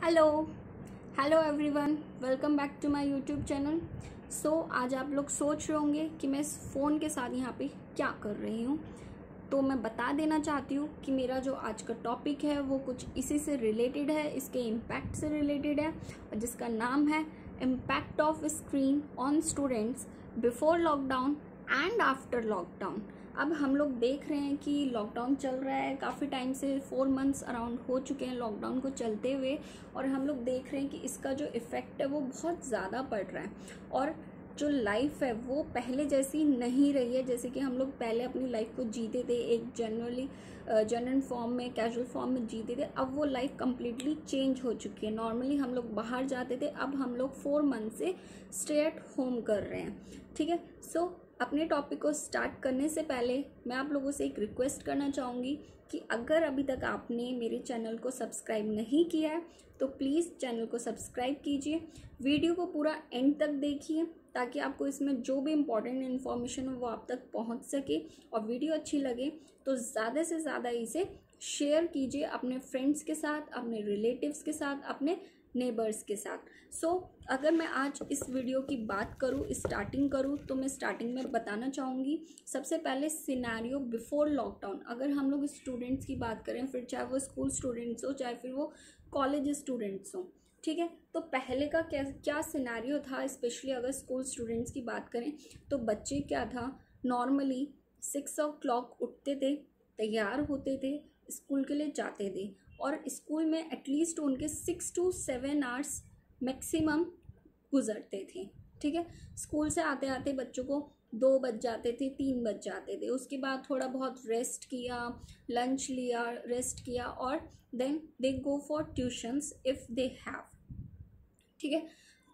Hello hello everyone, welcome back to my YouTube channel. आज आप लोग सोच रहे होंगे कि मैं इस फ़ोन के साथ यहाँ पे क्या कर रही हूँ। तो मैं बता देना चाहती हूँ कि मेरा जो आज का टॉपिक है वो कुछ इसी से रिलेटेड है, इसके इम्पैक्ट से रिलेटेड है, और जिसका नाम है impact of screen on students before lockdown and after lockdown. अब हम लोग देख रहे हैं कि लॉकडाउन चल रहा है, काफ़ी टाइम से 4 मंथ्स अराउंड हो चुके हैं लॉकडाउन को चलते हुए, और हम लोग देख रहे हैं कि इसका जो इफ़ेक्ट है वो बहुत ज़्यादा पड़ रहा है। और जो लाइफ है वो पहले जैसी नहीं रही है, जैसे कि हम लोग पहले अपनी लाइफ को जीते थे एक जनरल फॉर्म में, कैजुअल फॉर्म में जीते थे। अब वो लाइफ कम्प्लीटली चेंज हो चुकी है। नॉर्मली हम लोग बाहर जाते थे, अब हम लोग 4 मंथ से स्टे एट होम कर रहे हैं। ठीक है, अपने टॉपिक को स्टार्ट करने से पहले मैं आप लोगों से एक रिक्वेस्ट करना चाहूँगी कि अगर अभी तक आपने मेरे चैनल को सब्सक्राइब नहीं किया है तो प्लीज़ चैनल को सब्सक्राइब कीजिए, वीडियो को पूरा एंड तक देखिए ताकि आपको इसमें जो भी इम्पोर्टेंट इन्फॉर्मेशन हो वो आप तक पहुंच सके। और वीडियो अच्छी लगे तो ज़्यादा से ज़्यादा इसे शेयर कीजिए अपने फ्रेंड्स के साथ, अपने रिलेटिव्स के साथ, अपने नेबर्स के साथ। अगर मैं आज इस वीडियो की बात करूँ, स्टार्टिंग करूँ, तो मैं स्टार्टिंग में बताना चाहूँगी सबसे पहले सिनेरियो बिफोर लॉकडाउन। अगर हम लोग स्टूडेंट्स की बात करें, फिर चाहे वो स्कूल स्टूडेंट्स हो चाहे फिर वो कॉलेज स्टूडेंट्स हो, ठीक है, तो पहले का क्या सिनेरियो था। स्पेशली अगर स्कूल स्टूडेंट्स की बात करें तो बच्चे क्या था, नॉर्मली 6 o'clock उठते थे, तैयार होते थे, स्कूल के लिए जाते थे, और स्कूल में एटलीस्ट उनके 6 to 7 आवर्स मैक्सिमम गुजरते थे। ठीक है, स्कूल से आते आते बच्चों को 2 बज जाते थे, 3 बज जाते थे। उसके बाद थोड़ा बहुत रेस्ट किया, लंच लिया, रेस्ट किया, और then they go for tuitions if they have. ठीक है,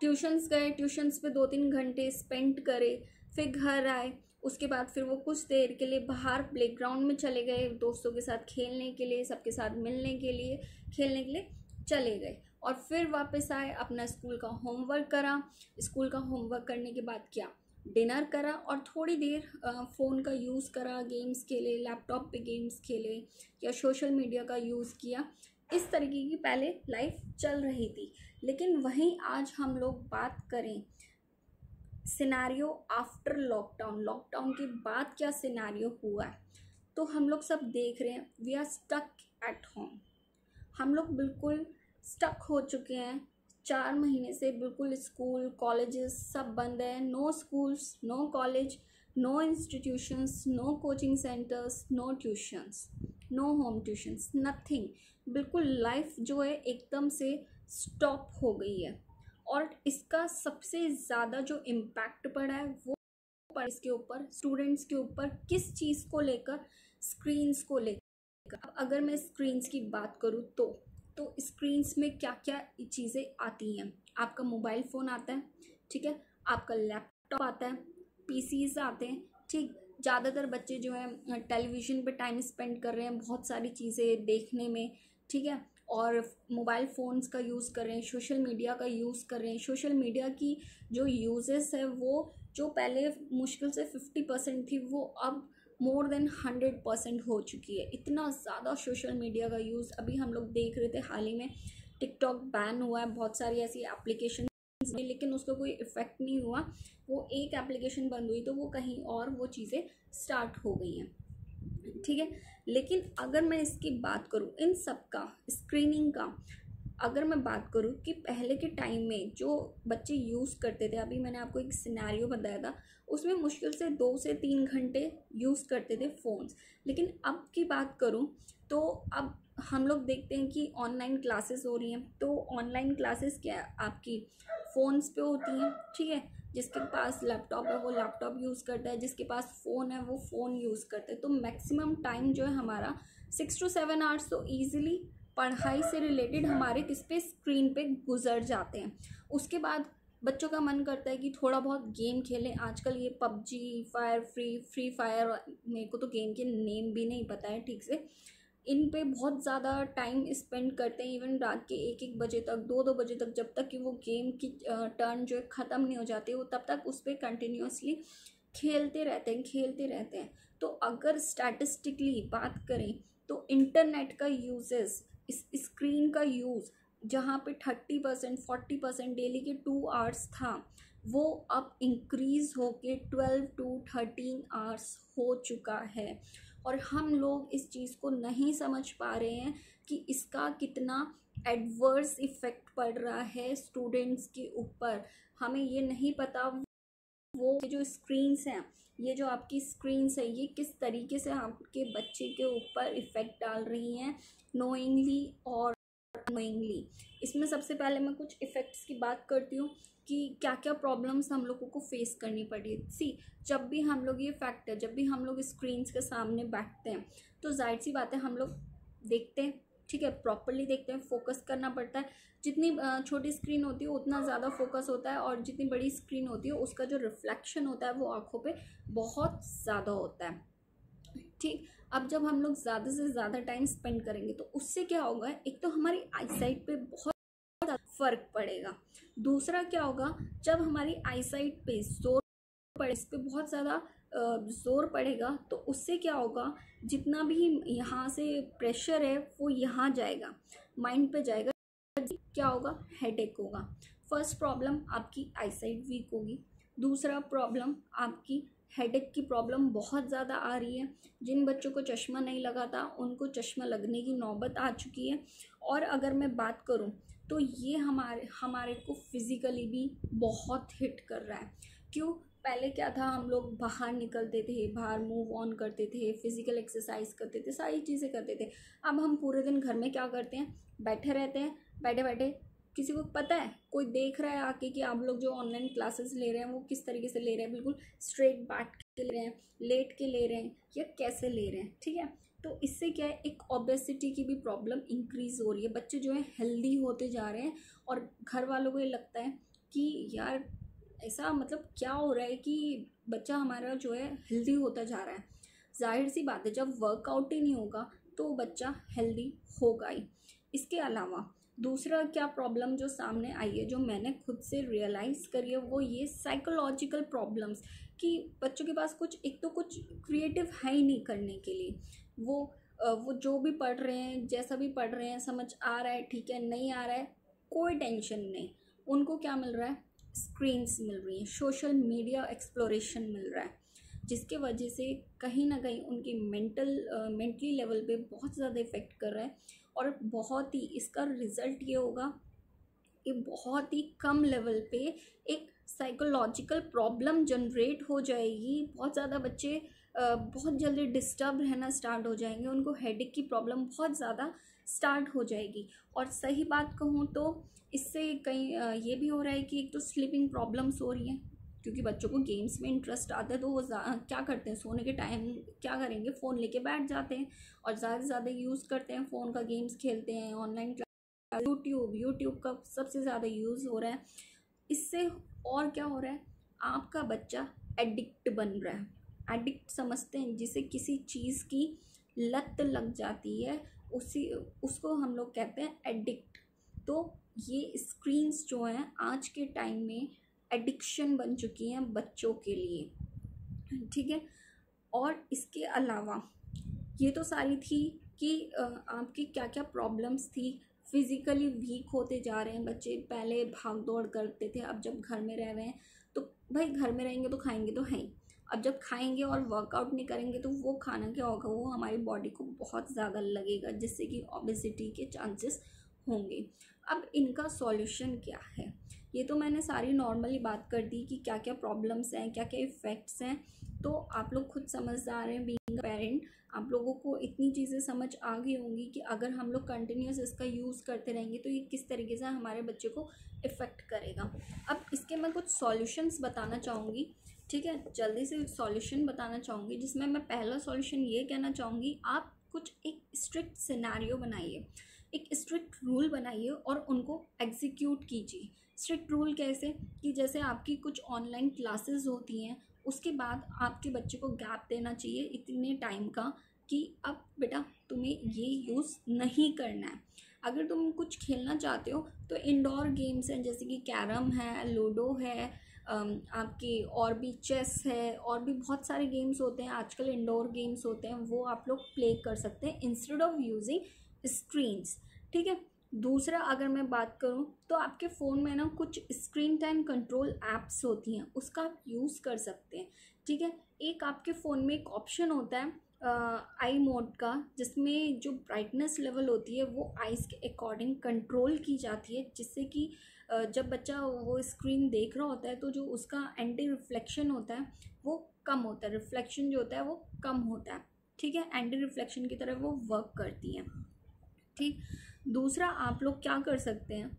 ट्यूशंस गए, ट्यूशंस पे 2-3 घंटे स्पेंड करे, फिर घर आए। उसके बाद फिर वो कुछ देर के लिए बाहर प्लेग्राउंड में चले गए, दोस्तों के साथ खेलने के लिए, सबके साथ मिलने के लिए, खेलने के लिए चले गए, और फिर वापस आए, अपना स्कूल का होमवर्क करा। स्कूल का होमवर्क करने के बाद क्या, डिनर करा, और थोड़ी देर फ़ोन का यूज़ करा, गेम्स खेले, लैपटॉप पे गेम्स खेले, या सोशल मीडिया का यूज़ किया। इस तरीके की पहले लाइफ चल रही थी। लेकिन वहीं आज हम लोग बात करें सिनेरियो आफ्टर लॉकडाउन, लॉकडाउन के बाद क्या सिनेरियो हुआ है, तो हम लोग सब देख रहे हैं, we are stuck at home. हम लोग बिल्कुल स्टक हो चुके हैं। 4 महीने से बिल्कुल स्कूल कॉलेजेस सब बंद है। No schools, no college, no institutions, no coaching centres, no tuitions, no home tuitions, nothing. बिल्कुल लाइफ जो है एकदम से स्टॉप हो गई है। और इसका सबसे ज़्यादा जो इम्पैक्ट पड़ा है वो पर इसके ऊपर, स्टूडेंट्स के ऊपर, किस चीज़ को लेकर, स्क्रीन्स को लेकर। अब अगर मैं स्क्रीन्स की बात करूँ तो स्क्रीन्स में क्या क्या चीज़ें आती हैं। आपका मोबाइल फ़ोन आता है, ठीक है, आपका लैपटॉप आता है, पीसीज आते हैं। ठीक, ज़्यादातर बच्चे जो है टेलीविज़न पे टाइम स्पेंड कर रहे हैं बहुत सारी चीज़ें देखने में, ठीक है, और मोबाइल फ़ोन्स का यूज़ कर रहे हैं, सोशल मीडिया का यूज़ कर रहे हैं। सोशल मीडिया की जो यूजेस है वो जो पहले मुश्किल से 50% थी, वो अब मोर देन 100% हो चुकी है। इतना ज़्यादा सोशल मीडिया का यूज़, अभी हम लोग देख रहे थे हाल ही में टिकटॉक बैन हुआ है, बहुत सारी ऐसी एप्लीकेशन, लेकिन उसका कोई इफ़ेक्ट नहीं हुआ। वो एक एप्लीकेशन बंद हुई तो वो कहीं और वो चीज़ें स्टार्ट हो गई हैं। ठीक है, लेकिन अगर मैं इसकी बात करूँ, इन सब का स्क्रीनिंग का अगर मैं बात करूँ कि पहले के टाइम में जो बच्चे यूज़ करते थे, अभी मैंने आपको एक सिनेरियो बताया था, उसमें मुश्किल से 2 से 3 घंटे यूज़ करते थे फ़ोन्स। लेकिन अब की बात करूँ तो अब हम लोग देखते हैं कि ऑनलाइन क्लासेस हो रही हैं। तो ऑनलाइन क्लासेस क्या है, आपकी फ़ोन्स पे होती हैं। ठीक है, जिसके पास लैपटॉप है वो लैपटॉप यूज़ करता है, जिसके पास फ़ोन है वो फ़ोन यूज़ करता है। तो मैक्सिमम टाइम जो है हमारा 6 to 7 आवर्स तो ईजिली पढ़ाई से रिलेटेड हमारे किस पे, स्क्रीन पे गुजर जाते हैं। उसके बाद बच्चों का मन करता है कि थोड़ा बहुत गेम खेलें। आजकल ये पबजी, फ्री फायर, मेरे को तो गेम के नेम भी नहीं पता है ठीक से, इन पे बहुत ज़्यादा टाइम स्पेंड करते हैं। इवन रात के 1-1 बजे तक, 2-2 बजे तक, जब तक कि वो गेम की टर्न जो है ख़त्म नहीं हो जाती, वो तब तक उस पर कंटिन्यूसली खेलते रहते हैं। तो अगर स्टैटिस्टिकली बात करें तो इंटरनेट का यूजेस, इस स्क्रीन का यूज़ जहाँ पे 30% 40% डेली के 2 आवर्स था, वो अब इंक्रीज होके 12 to 13 आवर्स हो चुका है। और हम लोग इस चीज़ को नहीं समझ पा रहे हैं कि इसका कितना एडवर्स इफ़ेक्ट पड़ रहा है स्टूडेंट्स के ऊपर। हमें ये नहीं पता वो जो स्क्रीन्स हैं, ये जो आपकी स्क्रीन्स है, ये किस तरीके से आपके बच्चे के ऊपर इफ़ेक्ट डाल रही हैं, नोइंगली और अननोइंगली। इसमें सबसे पहले मैं कुछ इफ़ेक्ट्स की बात करती हूँ कि क्या क्या प्रॉब्लम्स हम लोगों को फेस करनी पड़ी। सी, जब भी हम लोग, ये फैक्ट है, जब भी हम लोग स्क्रीन्स के सामने बैठते हैं तो जाहिर सी बात है हम लोग देखते हैं, ठीक है, प्रॉपरली देखते हैं, फोकस करना पड़ता है। जितनी छोटी स्क्रीन होती है उतना ज़्यादा फोकस होता है, और जितनी बड़ी स्क्रीन होती है उसका जो रिफ्लेक्शन होता है वो आँखों पे बहुत ज़्यादा होता है। ठीक, अब जब हम लोग ज़्यादा से ज़्यादा टाइम स्पेंड करेंगे तो उससे क्या होगा, एक तो हमारी आईसाइट पे बहुत फ़र्क पड़ेगा। दूसरा क्या होगा, जब हमारी आईसाइट पे जोर पड़े, इस पर बहुत ज़्यादा जोर पड़ेगा तो उससे क्या होगा, जितना भी यहाँ से प्रेशर है वो यहाँ जाएगा, माइंड पे जाएगा, क्या होगा, हेडेक होगा। फर्स्ट प्रॉब्लम आपकी आईसाइट वीक होगी। दूसरा प्रॉब्लम आपकी हेडेक की प्रॉब्लम बहुत ज़्यादा आ रही है। जिन बच्चों को चश्मा नहीं लगा था उनको चश्मा लगने की नौबत आ चुकी है। और अगर मैं बात करूं तो ये हमारे को फिज़िकली भी बहुत हिट कर रहा है। क्यों? पहले क्या था, हम लोग बाहर निकलते थे, बाहर मूव ऑन करते थे, फिज़िकल एक्सरसाइज करते थे, सारी चीज़ें करते थे। अब हम पूरे दिन घर में क्या करते हैं, बैठे रहते हैं। बैठे बैठे किसी को पता है, कोई देख रहा है आके कि आप लोग जो ऑनलाइन क्लासेस ले रहे हैं वो किस तरीके से ले रहे हैं, बिल्कुल स्ट्रेट बैठ के ले रहे हैं, लेट के ले रहे हैं, या कैसे ले रहे हैं, ठीक है। तो इससे क्या है, एक ओबेसिटी की भी प्रॉब्लम इंक्रीज हो रही है। बच्चे जो है हेल्दी होते जा रहे हैं और घर वालों को ये लगता है कि यार ऐसा मतलब क्या हो रहा है कि बच्चा हमारा जो है हेल्दी होता जा रहा है। जाहिर सी बात है, जब वर्कआउट ही नहीं होगा तो बच्चा हेल्दी होगा ही। इसके अलावा दूसरा क्या प्रॉब्लम जो सामने आई है, जो मैंने खुद से रियलाइज़ करी है, वो ये साइकोलॉजिकल प्रॉब्लम्स, कि बच्चों के पास कुछ, एक तो कुछ क्रिएटिव है ही नहीं करने के लिए। वो जो भी पढ़ रहे हैं, जैसा भी पढ़ रहे हैं, समझ आ रहा है, ठीक है, नहीं आ रहा है, कोई टेंशन नहीं। उनको क्या मिल रहा है, स्क्रीन्स मिल रही हैं, सोशल मीडिया एक्सप्लोरेशन मिल रहा है, जिसके वजह से कहीं ना कहीं उनकी मेंटली लेवल पे बहुत ज़्यादा इफ़ेक्ट कर रहा है। और बहुत ही इसका रिज़ल्ट ये होगा कि बहुत ही कम लेवल पे एक साइकोलॉजिकल प्रॉब्लम जनरेट हो जाएगी। बहुत ज़्यादा बच्चे बहुत जल्दी डिस्टर्ब रहना स्टार्ट हो जाएंगे, उनको हेडेक की प्रॉब्लम बहुत ज़्यादा स्टार्ट हो जाएगी। और सही बात कहूँ तो इससे कहीं ये भी हो रहा है कि एक तो स्लीपिंग प्रॉब्लम्स हो रही हैं, क्योंकि बच्चों को गेम्स में इंटरेस्ट आता है तो वो क्या करते हैं, सोने के टाइम क्या करेंगे, फ़ोन लेके बैठ जाते हैं और ज़्यादा से ज़्यादा यूज़ करते हैं फ़ोन का, गेम्स खेलते हैं, ऑनलाइन यूट्यूब का सबसे ज़्यादा यूज़ हो रहा है। इससे और क्या हो रहा है, आपका बच्चा एडिक्ट बन रहा है। एडिक्ट समझते हैं जिसे किसी चीज़ की लत लग जाती है, उसको हम लोग कहते हैं एडिक्ट। तो ये स्क्रीन्स जो हैं आज के टाइम में एडिक्शन बन चुकी हैं बच्चों के लिए, ठीक है। और इसके अलावा ये तो सारी थी कि आपकी क्या क्या प्रॉब्लम्स थी। फिज़िकली वीक होते जा रहे हैं बच्चे, पहले भाग दौड़ करते थे, अब जब घर में रह रहे हैं तो भाई घर में रहेंगे तो खाएंगे तो हैं ही। अब जब खाएंगे और वर्कआउट नहीं करेंगे तो वो खाना क्या होगा, वो हमारी बॉडी को बहुत ज़्यादा लगेगा, जिससे कि ओबेसिटी के चांसेस होंगे। अब इनका सॉल्यूशन क्या है, ये तो मैंने सारी नॉर्मली बात कर दी कि क्या क्या प्रॉब्लम्स हैं, क्या क्या इफ़ेक्ट्स हैं। तो आप लोग खुद समझदार हैं, बीइंग अ पेरेंट आप लोगों को इतनी चीज़ें समझ आ गई होंगी कि अगर हम लोग कंटिन्यूस इसका यूज़ करते रहेंगे तो ये किस तरीके से हमारे बच्चे को इफ़ेक्ट करेगा। अब इसके मैं कुछ सॉल्यूशंस बताना चाहूँगी, ठीक है, जल्दी से सॉल्यूशन बताना चाहूँगी, जिसमें मैं पहला सॉल्यूशन ये कहना चाहूँगी, आप कुछ एक स्ट्रिक्ट सिनेरियो बनाइए, एक स्ट्रिक्ट रूल बनाइए और उनको एग्जीक्यूट कीजिए। स्ट्रिक्ट रूल कैसे, कि जैसे आपकी कुछ ऑनलाइन क्लासेस होती हैं, उसके बाद आपके बच्चे को गैप देना चाहिए इतने टाइम का कि अब बेटा तुम्हें ये यूज़ नहीं करना है। अगर तुम कुछ खेलना चाहते हो तो इंडोर गेम्स हैं, जैसे कि कैरम है, लूडो है, आपके और भी चेस है, और भी बहुत सारे गेम्स होते हैं आजकल, इंडोर गेम्स होते हैं, वो आप लोग प्ले कर सकते हैं इंस्टेड ऑफ यूजिंग स्क्रीन्स, ठीक है। दूसरा अगर मैं बात करूं तो आपके फ़ोन में ना कुछ स्क्रीन टाइम कंट्रोल ऐप्स होती हैं, उसका आप यूज़ कर सकते हैं। ठीक है, एक आपके फ़ोन में एक ऑप्शन होता है आई मोड का, जिसमें जो ब्राइटनेस लेवल होती है वो आइज़ के अकॉर्डिंग कंट्रोल की जाती है, जिससे कि जब बच्चा वो स्क्रीन देख रहा होता है तो जो उसका एंटी रिफ्लेक्शन होता है वो कम होता है, रिफ्लेक्शन जो होता है वो कम होता है। ठीक है, एंटी रिफ्लेक्शन की तरह वो वर्क करती हैं। ठीक, दूसरा आप लोग क्या कर सकते हैं,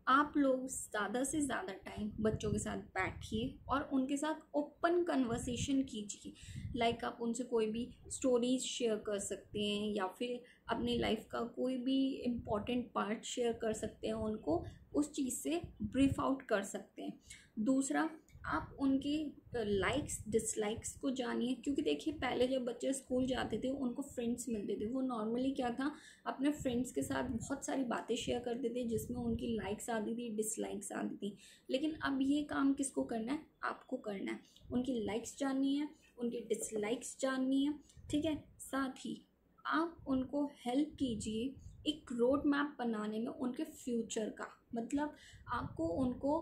आप लोग ज़्यादा से ज़्यादा टाइम बच्चों के साथ बैठिए और उनके साथ ओपन कन्वर्सेशन कीजिए। लाइक आप उनसे कोई भी स्टोरीज शेयर कर सकते हैं या फिर अपनी लाइफ का कोई भी इम्पोर्टेंट पार्ट शेयर कर सकते हैं, उनको उस चीज़ से ब्रीफ आउट कर सकते हैं। दूसरा, आप उनके लाइक्स डिसलाइक्स को जानिए, क्योंकि देखिए पहले जब बच्चे स्कूल जाते थे उनको फ्रेंड्स मिलते थे, वो नॉर्मली क्या था, अपने फ्रेंड्स के साथ बहुत सारी बातें शेयर करते थे जिसमें उनकी लाइक्स आती थी, डिसलाइक्स आती थी। लेकिन अब ये काम किसको करना है, आपको करना है। उनकी लाइक्स जाननी है, उनकी डिसलाइक्स जाननी है। ठीक है, साथ ही आप उनको हेल्प कीजिए एक रोड मैप बनाने में उनके फ्यूचर का। मतलब आपको उनको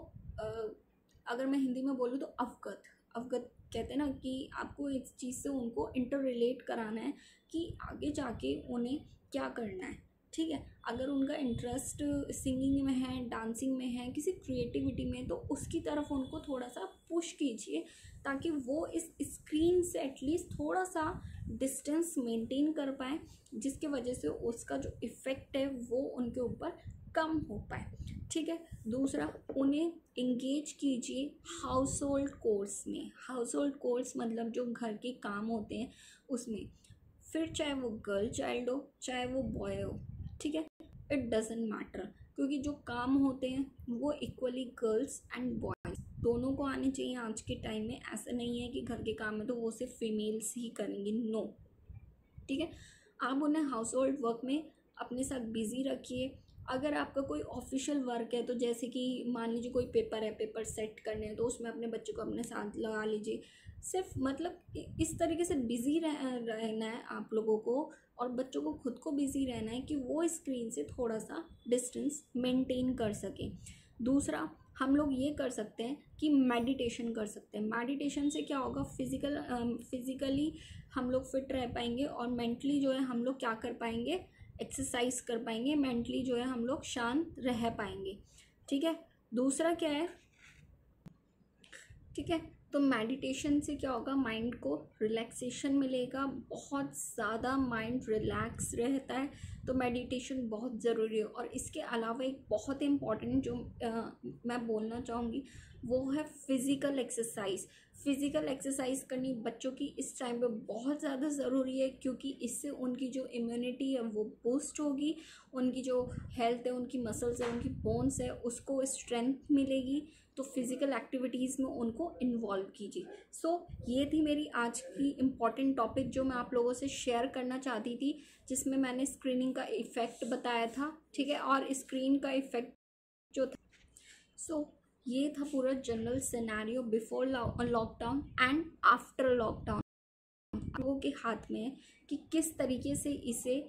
अगर मैं हिंदी में बोलूँ तो अवगत अवगत कहते हैं ना, कि आपको इस चीज़ से उनको इंटर रिलेट कराना है कि आगे जाके उन्हें क्या करना है। ठीक है, अगर उनका इंटरेस्ट सिंगिंग में है, डांसिंग में है, किसी क्रिएटिविटी में, तो उसकी तरफ उनको थोड़ा सा पुश कीजिए, ताकि वो इस स्क्रीन से एटलीस्ट थोड़ा सा डिस्टेंस मेंटेन कर पाए, जिसके वजह से उसका जो इफ़ेक्ट है वो उनके ऊपर कम हो पाए। ठीक है, दूसरा, उन्हें इंगेज कीजिए हाउस होल्ड कोर्स में। हाउस होल्ड कोर्स मतलब जो घर के काम होते हैं उसमें, फिर चाहे वो गर्ल चाइल्ड हो चाहे वो बॉय हो। ठीक है, इट डजेंट मैटर, क्योंकि जो काम होते हैं वो इक्वली गर्ल्स एंड बॉयज़ दोनों को आने चाहिए आज के टाइम में। ऐसा नहीं है कि घर के काम है तो वो सिर्फ फीमेल्स ही करेंगी, नो। ठीक है, आप उन्हें हाउस होल्ड वर्क में अपने साथ बिजी रखिए। अगर आपका कोई ऑफिशियल वर्क है, तो जैसे कि मान लीजिए कोई पेपर है, पेपर सेट करने हैं, तो उसमें अपने बच्चे को अपने साथ लगा लीजिए। सिर्फ मतलब इस तरीके से बिजी रहना है आप लोगों को, और बच्चों को खुद को बिजी रहना है कि वो स्क्रीन से थोड़ा सा डिस्टेंस मेंटेन कर सकें। दूसरा, हम लोग ये कर सकते हैं कि मेडिटेशन कर सकते हैं। मेडिटेशन से क्या होगा, फिज़िकली हम लोग फिट रह पाएंगे, और मेंटली जो है हम लोग क्या कर पाएंगे, एक्सरसाइज कर पाएंगे, मेंटली जो है हम लोग शांत रह पाएंगे। ठीक है, दूसरा क्या है, ठीक है, तो मेडिटेशन से क्या होगा, माइंड को रिलैक्सेशन मिलेगा, बहुत ज़्यादा माइंड रिलैक्स रहता है, तो मेडिटेशन बहुत ज़रूरी है। और इसके अलावा एक बहुत इम्पॉर्टेंट जो मैं बोलना चाहूँगी वो है फिज़िकल एक्सरसाइज। फिज़िकल एक्सरसाइज करनी बच्चों की इस टाइम पे बहुत ज़्यादा ज़रूरी है, क्योंकि इससे उनकी जो इम्यूनिटी है वो बूस्ट होगी, उनकी जो हेल्थ है, उनकी मसल्स है, उनकी बोन्स है, उसको स्ट्रेंथ मिलेगी। तो फिज़िकल एक्टिविटीज़ में उनको इन्वॉल्व कीजिए। सो ये थी मेरी आज की इम्पॉर्टेंट टॉपिक जो मैं आप लोगों से शेयर करना चाहती थी, जिसमें मैंने स्क्रीनिंग का इफ़ेक्ट बताया था। ठीक है, और स्क्रीन का इफ़ेक्ट जो था, सो ये था पूरा general scenario before lockdown and after lockdown. लोगों के हाथ में है कि किस तरीके से इसे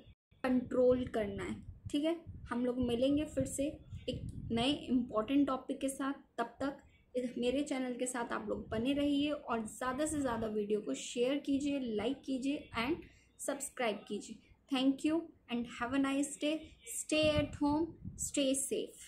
कंट्रोल करना है। ठीक है, हम लोग मिलेंगे फिर से एक नए इम्पॉर्टेंट टॉपिक के साथ। तब तक मेरे चैनल के साथ आप लोग बने रहिए और ज़्यादा से ज़्यादा वीडियो को शेयर कीजिए, लाइक कीजिए एंड सब्सक्राइब कीजिए। Thank you and have a nice day. Stay at home, stay safe.